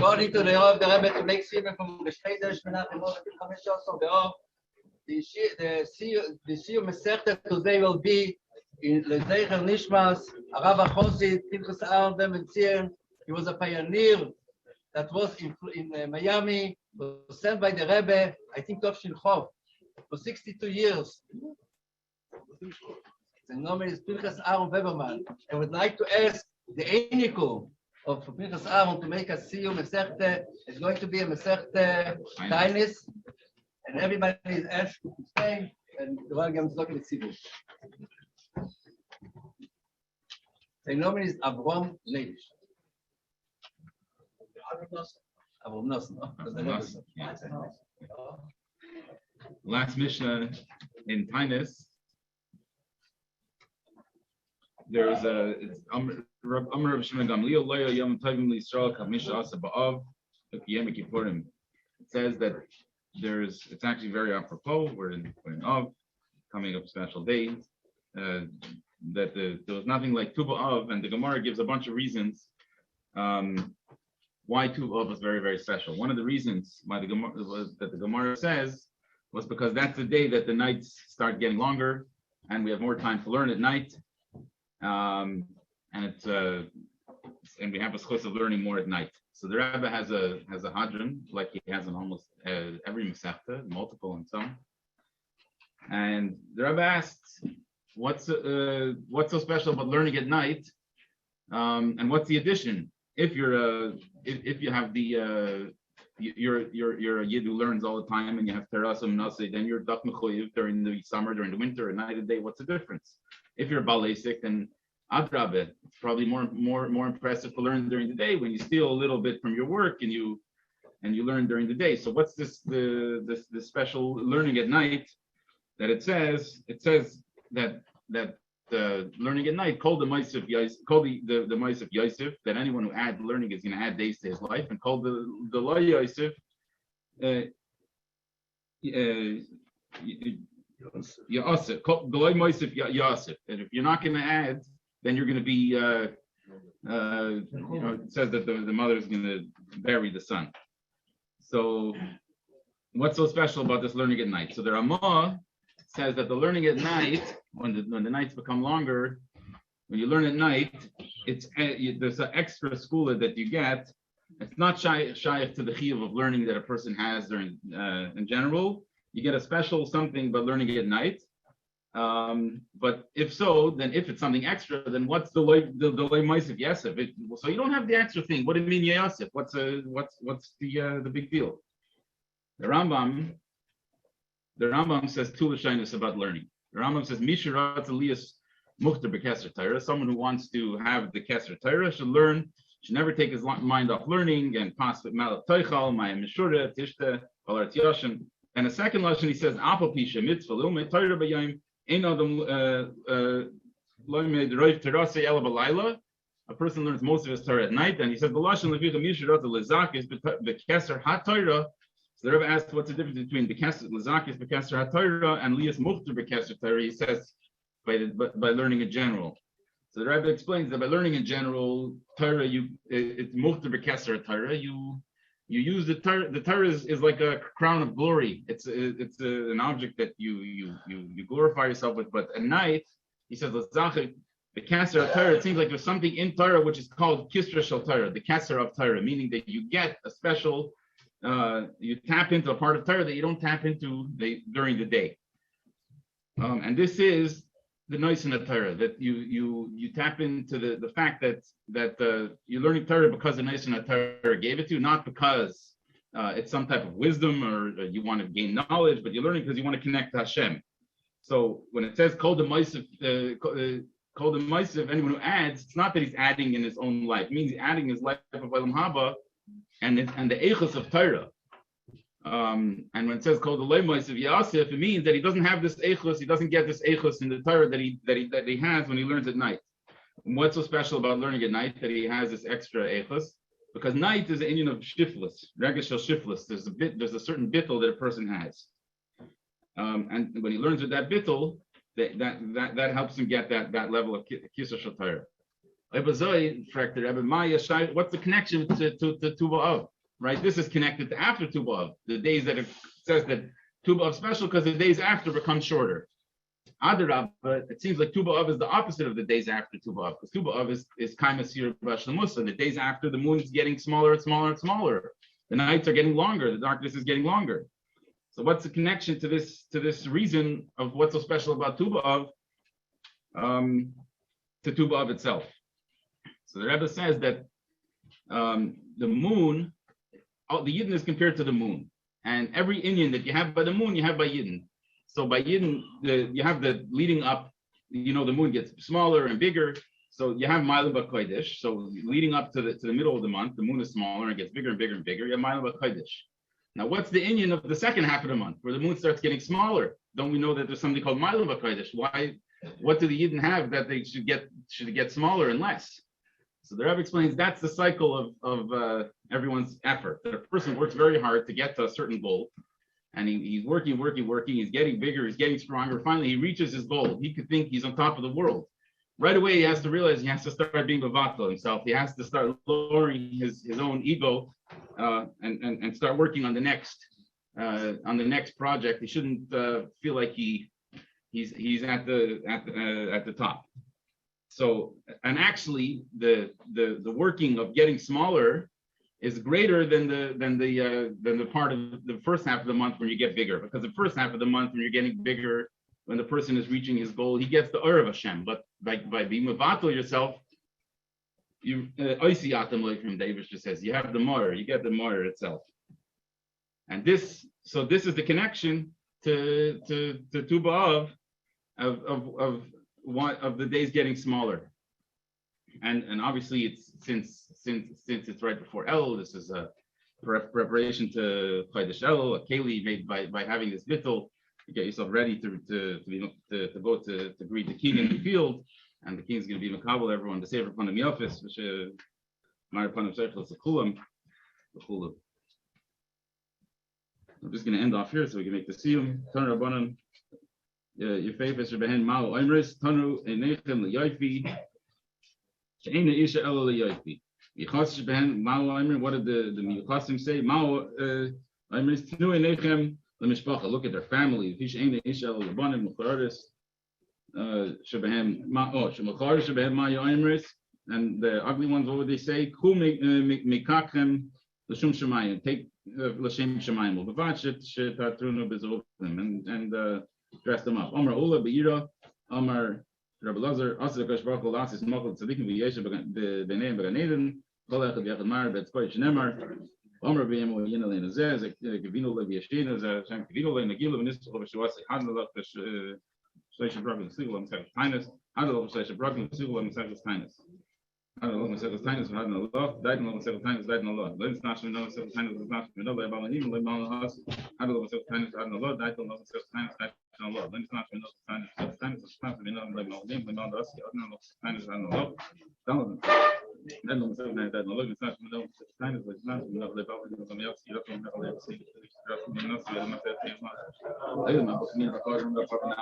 According to the Rav, the Rebbe to make Sim from the Shneider Mנחem over 15 Be'ov. The Sim Mesechta today will be in Lezecher Nishmas, Arav Achosi, Pinchas Aaron Ben Zion. He was a pioneer that was in Miami, was sent by the Rebbe, I think Tovshin Chov, for 62 years. The name is Pinchas Aaron Weberman. I would like to ask the Einiku of Pinchas Aaron to make a Sim Mesechta. It's going to be a Mesechta Tainis, and everybody is asked to stay, and the one is talking with Tzibur. The name is Avraham Genibish. Last Mishnah in Tainis, there is a Amr of Shimon Gamliel Loya Yom Tovim L'Yisrael Kamisha Asa Ba'av Yom Kippurim. It says that it's actually very apropos. We're in Av, coming up special day. That there was nothing like Tu B'Av, and the Gemara gives a bunch of reasons why Tu B'Av was very, very special. One of the reasons why the Gemara says was because that's the day that the nights start getting longer, and we have more time to learn at night, and we have a schus of learning more at night. So the Rebbe has a hadron, like he has in almost every Masechta, multiple and some. And the Rebbe asks, what's so special about learning at night, and what's the addition? If if you have you're a yid who learns all the time and you have terasum nasi, then you're dak mechuyev during the summer, during the winter, at night and day. What's the difference? If you're balesik, then adrabe, it's probably more impressive to learn during the day when you steal a little bit from your work and you learn during the day. So what's the special learning at night that it says that learning at night called the Ma'aseh Yosef, that anyone who adds learning is going to add days to his life, and called the Lo Yosef Yosef, the Lo Ma'aseh Yosef. And if you're not going to add, then you're going to be it says that the mother is going to bury the son. So what's so special about this learning at night? So the Ramah says that the learning at night, when the nights become longer, when you learn at night, there's an extra schooler that you get. It's not shy to the chiyuv of learning that a person has during in general. You get a special something by learning at night. But if so, then if it's something extra, then what's the loy ma'aseh yosef? So you don't have the extra thing. What do you mean yosef? What's the big deal? The Rambam says two lashonos about learning. The Rambam says Misharat Elias Muchter B'Keser Torah. Someone who wants to have the Keser Torah should never take his mind off learning and pass with Malach Toichal, Mayim Mishura, Tishta, Valar Tiyashim. And a second lashon he says Apal Pisha Mitzvah Lume Torah B'Yayim Ein Adam Loimed Roiv Terase Ela B'Laila. A person learns most of his Torah at night, and he says the lashon Levicha Misharat Elizak is B'Keser HaTorah. So the Rebbe asked, what's the difference between Lazakis B'Keser HaTorah and Lias Muchter B'Keser Torah? He says by learning in general. So the Rebbe explains that by learning in general, Torah, it's Muchter B'Keser HaTorah. You use the Torah. The Torah is like a crown of glory. It's an object that you glorify yourself with. But at night, he says Lazakis B'Keser HaTorah. It seems like there's something in Torah which is called Kisra Shel Torah, the Keser of Torah, meaning that you get a special. You tap into a part of Torah that you don't tap into during the day, and this is the nice in the Torah, that you tap into the fact that you're learning Torah because the nice in the Torah gave it to you, not because it's some type of wisdom or you want to gain knowledge, but you're learning because you want to connect to Hashem. So when it says Kol D'Ma'aseh, anyone who adds, it's not that he's adding in his own life. It means he's adding his life of Olam Haba and the eichus of Torah. And when it says called the Lo Ma'aseh Yosef, it means that he doesn't have this eichus, he doesn't get this eichus in the Torah that he has when he learns at night. And what's so special about learning at night that he has this extra eichus? Because night is an union of shiftless, regesh shel shiftless. There's a certain bittul that a person has, and when he learns with that bittul, that helps him get that level of kisur shel Torah. What's the connection to Tu B'Av? Right? This is connected to after Tu B'Av. The days that it says that Tu B'Av is special because the days after become shorter. Adarab, but it seems like Tu B'Av is the opposite of the days after Tu B'Av, because Tu B'Av is Kaimasir B'Shlamus, and the days after the moon is getting smaller and smaller and smaller. The nights are getting longer, the darkness is getting longer. So what's the connection to this reason of what's so special about Tu B'Av to Tu B'Av itself? So the Rebbe says that the moon, the Yidden is compared to the moon, and every Inyan that you have by the moon, you have by Yidden. So by Yidden, you have the leading up, the moon gets smaller and bigger. So you have Ma'alim B'Kodesh. So leading up to the middle of the month, the moon is smaller and gets bigger and bigger and bigger. You have Ma'alim B'Kodesh. Now, what's the Inyan of the second half of the month, where the moon starts getting smaller? Don't we know that there's something called Ma'alim B'Kodesh? Why? What do the Yidden have that they should get smaller and less? So the Rebbe explains that's the cycle of everyone's effort. That a person works very hard to get to a certain goal, and he's working, he's getting bigger, he's getting stronger. Finally, he reaches his goal. He could think he's on top of the world. Right away, he has to realize he has to start being Bavato himself. He has to start lowering his own ego and start working on the next project. He shouldn't feel like he's at the top. So, and actually, the working of getting smaller is greater than the part of the first half of the month when you get bigger. Because the first half of the month when you're getting bigger, when the person is reaching his goal, he gets the Ur of Hashem. But by being Mavato yourself, you Oisiatam like from David just says, you have the Mor, you get the Mor itself. And this is the connection to Tu B'Av of the days getting smaller. And obviously it's since it's right before El, this is a preparation to Chodesh El, a keli made by having this bittul. You get yourself ready to go to greet the king in the field, and the king is going to be makabel everyone to save upon the miofis, which I'm just going to end off here so we can make the סיום. Tanu Rabbanan, your favorite Shebehen Mao Oimris, Tanu Enechem L'Yoifi, She'ena Isha Elo L'Yoifi. Yichas Shebehen Mao Oimris, what did the Miyuchasim say? Mao Oimris, Tanu Enechem L'Mishpacha, look at their family. She'ena Isha Elo L'Banim L'Choraris, Shebehen Mao, Shemachar Shebehen Mao Oimris, and the ugly ones, what would they say? Ku Mikachem L'Shum Shemayim, take L'Shem Shemayim, L'Vachet She'tatrunu B'Zovim, and dress them up. Omar Ola Be'ira, Omar Rabbi Lazar, Asa Kash Baruch Hu Lasis Mokal Tzadikim V'Yesha B'Neim B'Ganeden, Kol Echad V'Yachad Mar B'Tzkoy Shnemar, Omar B'Yem O'Yin Alein Azeh, Gevino Le V'Yeshina, Hashem Gevino Le Nagila V'Nistuch V'Shuasi Hadalach V'Shleisha Brachim V'Sigul V'Mesachas Tainus, Hadalach V'Shleisha Brachim V'Sigul V'Mesachas Tainus. Hadalach V'Mesachas Tainus V'Hadalach Allah, Daitan V'Mesachas Tainus Daitan Allah, Leim Snashim V'Mesachas Tainus V'Snashim V'Mesachas Tainus Leim Malahas, Hadalach V'Mesachas Tainus Daitan Allah, Daitan V'Mesachas Tainus Daitan Allah, Leim Snashim V'Mesachas Tainus V'Snashim V'Mesachas Tainus Leim Malahas, Hadalach V'Mesachas Tainus Daitan Allah, then the second night that the living snatch with no time is like not enough live out with somebody else. You have to have a see enough to them at that time. I don't know. Me and the car from the papa now.